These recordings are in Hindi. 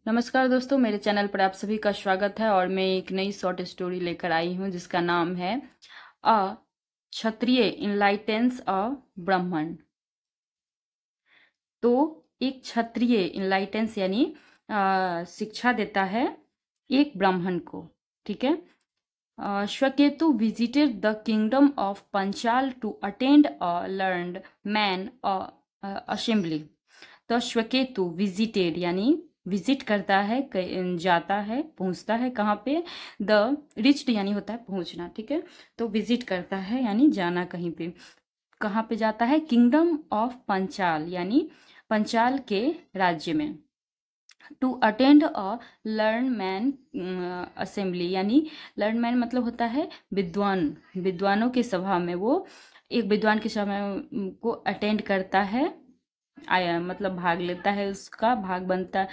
नमस्कार दोस्तों, मेरे चैनल पर आप सभी का स्वागत है। और मैं एक नई शॉर्ट स्टोरी लेकर आई हूँ जिसका नाम है अ क्षत्रिय इनलाइटेंस अ ब्राह्मण। तो एक क्षत्रिय इनलाइटेंस यानी शिक्षा देता है एक ब्राह्मण को। ठीक है। Shvetaketu visited the kingdom of Panchal to attend a learned man assembly. तो श्वेकेतु विजिटेड यानी विजिट करता है, जाता है, पहुंचता है कहाँ पे। द रिच्ड यानी होता है पहुंचना। ठीक है। तो विजिट करता है यानी जाना कहीं पे। कहाँ पे जाता है? किंगडम ऑफ पंचाल यानी पंचाल के राज्य में। To attend a learn man assembly यानी लर्न मैन मतलब होता है विद्वान। विद्वानों के सभा में वो एक विद्वान की सभा को अटेंड करता है, आया मतलब भाग लेता है, उसका भाग बनता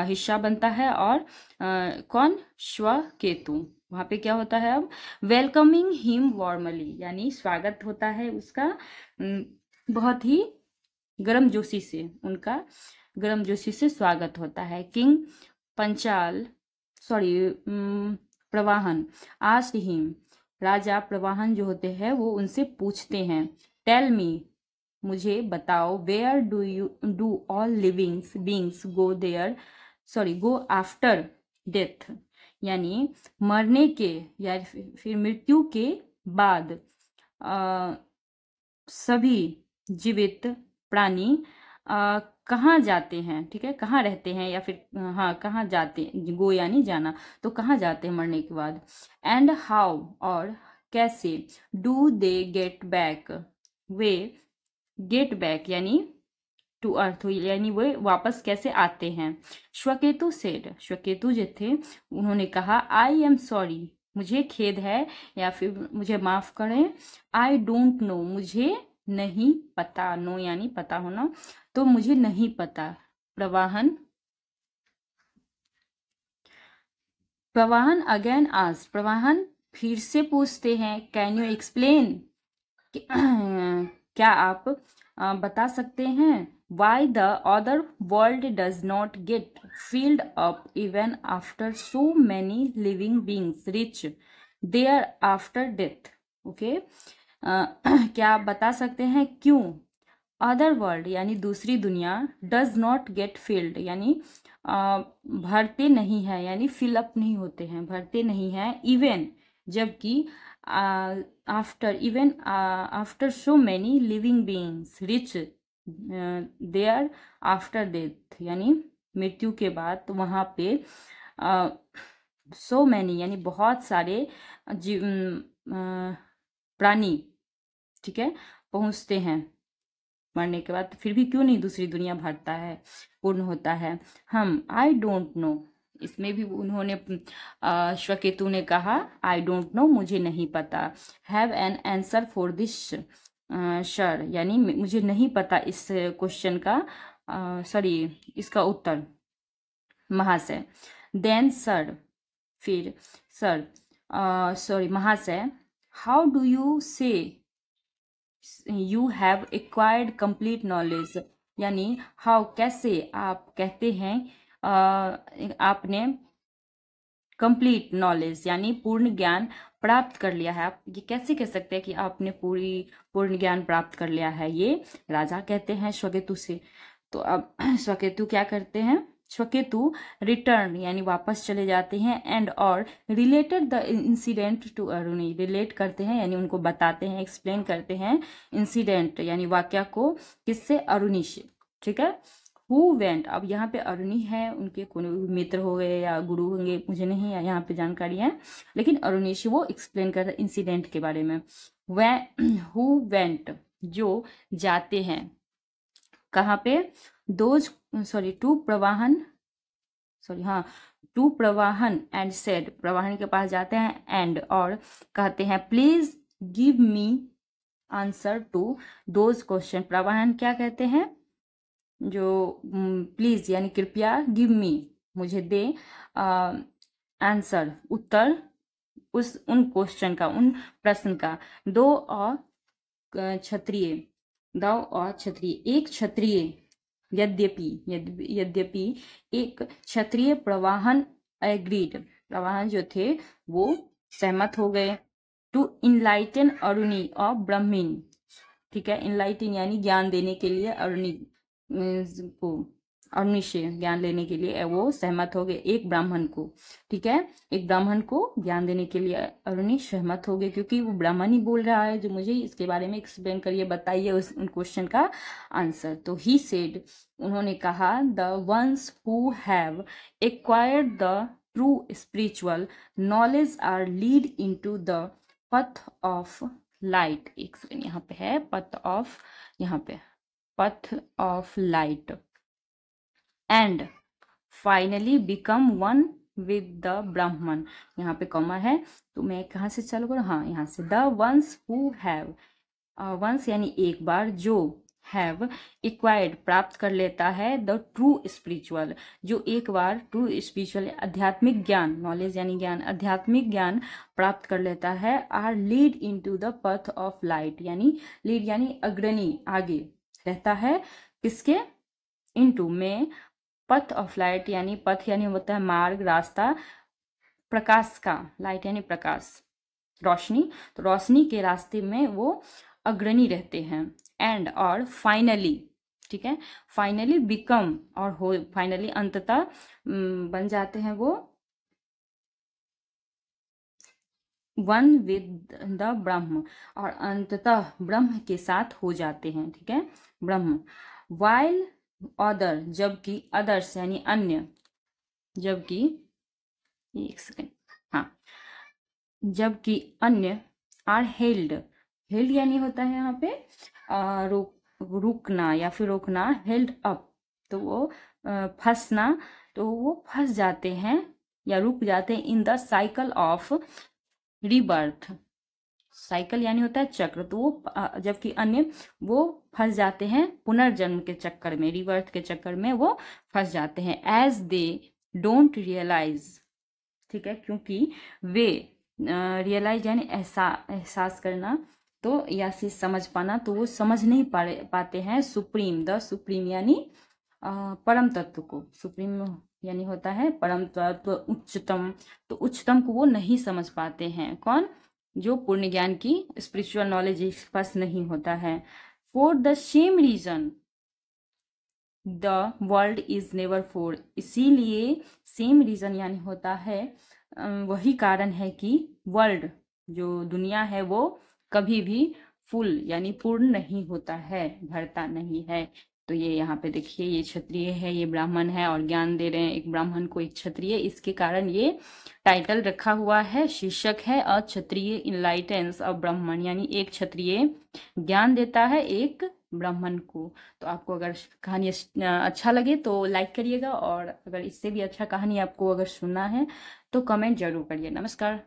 हिस्सा बनता है। और कौन? श्वेकेतु। वहाँ पे क्या होता है अब? वेलकमिंग हिम वार्मली यानी स्वागत होता है उसका बहुत ही गर्मजोशी से। उनका गर्मजोशी से स्वागत होता है। King Panchal Pravahan asked him. राजा प्रवाहन जो होते हैं वो उनसे पूछते हैं, टेल मी मुझे बताओ, where do all livings beings go after death यानी मरने के या फिर मृत्यु के बाद सभी जीवित प्राणी कहाँ जाते हैं। ठीक है, कहाँ रहते हैं या फिर हाँ कहाँ जाते, गो यानी जाना, तो कहाँ जाते हैं मरने के बाद। एंड हाउ और कैसे, do they get back way get back यानी टू अर्थ यानी वे वापस कैसे आते हैं। श्वेकेतु सेड, श्वेकेतु जो थे उन्होंने कहा, आई एम सॉरी मुझे खेद है या फिर मुझे माफ करें। आई डोंट नो मुझे नहीं पता। नो यानी पता होना, तो मुझे नहीं पता। प्रवाहन प्रवाहन अगेन आज, प्रवाहन फिर से पूछते हैं, कैन यू एक्सप्लेन क्या आप बता सकते हैं, why the other world does not get filled up even after so many living beings reach there after death. Okay, क्या आप बता सकते हैं क्यों अदर वर्ल्ड यानी दूसरी दुनिया डज नॉट गेट फिल्ड यानी भरते नहीं है, यानी फिलअप नहीं होते हैं, भरते नहीं हैं, इवन जबकि after so many living beings reach there after death यानी मृत्यु के बाद तो वहाँ पे सो मैनी यानी बहुत सारे प्राणी, ठीक है, पहुँचते हैं मरने के बाद। फिर भी क्यों नहीं दूसरी दुनिया भरता है, पूर्ण होता है। हम आई डोंट नो, इसमें भी उन्होंने श्वेकेतु ने कहा आई डोंट नो मुझे नहीं पता। Have an answer for this sir यानी मुझे नहीं पता इस क्वेश्चन का इसका उत्तर महाशय। देन सर फिर सर महाशय, हाउ डू यू से you have acquired complete knowledge यानी हाउ कैसे आप कहते हैं आपने कंप्लीट नॉलेज यानी पूर्ण ज्ञान प्राप्त कर लिया है। आप ये कैसे कह सकते हैं कि आपने पूर्ण ज्ञान प्राप्त कर लिया है, ये राजा कहते हैं श्वेकेतु से। तो अब श्वेकेतु क्या करते हैं, श्वेकेतु रिटर्न यानी वापस चले जाते हैं एंड और related the incident to Aruni, relate करते हैं यानी उनको बताते हैं, एक्सप्लेन करते हैं इंसिडेंट यानी वाक्य को, किससे? अरुणी से। ठीक है। हु वेंट, अब यहाँ पे अरुणी है, उनके कोई मित्र हो गए या गुरु होंगे, मुझे नहीं है यहाँ पे जानकारी है, लेकिन अरुणी से वो एक्सप्लेन कर रहे इंसिडेंट के बारे में। वे हु वेंट जो जाते हैं, कहाँ पे? To Pravahan to Pravahan and said, Pravahan के पास जाते हैं एंड और कहते हैं, please give me answer to those question. Pravahan क्या कहते हैं, जो प्लीज यानी कृपया, गिव मी मुझे दे, आंसर उत्तर उन क्वेश्चन का, उन प्रश्न का। क्षत्रिय, दो और क्षत्रिय, एक क्षत्रिय यद्यपि एक क्षत्रिय प्रवाहन एग्रीड, प्रवाहन जो थे वो सहमत हो गए, to enlighten Aruni of Brahmin, ठीक है, इनलाइटन यानी ज्ञान देने के लिए अरुणी को, अरुणी से ज्ञान लेने के लिए वो सहमत हो गए, एक ब्राह्मण को, ठीक है, एक ब्राह्मण को ज्ञान देने के लिए अरुणी सहमत हो गए, क्योंकि वो ब्राह्मण ही बोल रहा है जो मुझे इसके बारे में एक्सप्लेन करिए, बताइए उस उन क्वेश्चन का आंसर। तो ही सेड, उन्होंने कहा, the ones who have acquired the true spiritual knowledge are lead into the path of light, एक सेकेंड, यहाँ पे है पथ ऑफ, यहाँ पे path of light, and finally become one with the Brahman, यहाँ पे कॉमा है, तो मैं कहाँ से चालू करूँ, हाँ यहाँ से, the ones who have, ones यानी एक बार, जो हैव एक्वायर्ड प्राप्त कर लेता है, द ट्रू स्पिरिचुअल, जो एक बार ट्रू स्पिरिचुअल आध्यात्मिक ज्ञान, नॉलेज यानी ज्ञान, आध्यात्मिक ज्ञान प्राप्त कर लेता है, are lead into the path of light, यानी लीड यानी अग्रणी, आगे रहता है, किसके, इनटू में, पथ ऑफ लाइट यानी पथ यानी होता है मार्ग, रास्ता, प्रकाश का, लाइट यानी प्रकाश, रोशनी, तो रोशनी के रास्ते में वो अग्रणी रहते हैं, एंड और फाइनली, ठीक है, फाइनली बिकम, और हो, फाइनली अंततः बन जाते हैं वो वन विद द ब्रह्म, और अंततः ब्रह्म के साथ हो जाते हैं, ठीक है, ब्रह्म, वाइल अदर, जबकि अदर्स यानी अन्य, जबकि, एक सेकेंड, हाँ, जबकि अन्य, आर हेल्ड, हेल्ड यानी होता है यहाँ पे रुकना या फिर रोकना, हेल्ड अप, तो वो फंसना, तो वो फंस जाते हैं या रुक जाते हैं, in the cycle of rebirth, cycle यानी होता है चक्र, तो वो जबकि अन्य वो फंस जाते हैं पुनर्जन्म के चक्कर में, रीबर्थ के चक्कर में वो फंस जाते हैं, एज दे डोंट रियलाइज, ठीक है, क्योंकि वे, रियलाइज यानी एहसास करना, तो या फिर समझ पाना, तो वो समझ नहीं पाते हैं सुप्रीम, द सुप्रीम यानी परम तत्व को, सुप्रीम यानी होता है परम तत्व, उच्चतम, तो उच्चतम को वो नहीं समझ पाते हैं, कौन, जो पूर्ण ज्ञान की स्पिरिचुअल नॉलेज इसके पास नहीं होता है, for the same reason the world is never full, इसीलिए सेम रीजन यानी होता है वही कारण है कि वर्ल्ड, जो दुनिया है, वो कभी भी फुल यानी पूर्ण नहीं होता है, भरता नहीं है। तो ये यहाँ पे देखिए, ये क्षत्रिय है, ये ब्राह्मण है, और ज्ञान दे रहे हैं एक ब्राह्मण को एक क्षत्रिय, इसके कारण ये टाइटल रखा हुआ है, शीर्षक है अ क्षत्रिय इनलाइटेंस अ ब्राह्मण, यानी एक क्षत्रिय ज्ञान देता है एक ब्राह्मण को। तो आपको अगर कहानी अच्छा लगे तो लाइक करिएगा, और अगर इससे भी अच्छा कहानी आपको अगर सुनना है तो कमेंट जरूर करिए। नमस्कार।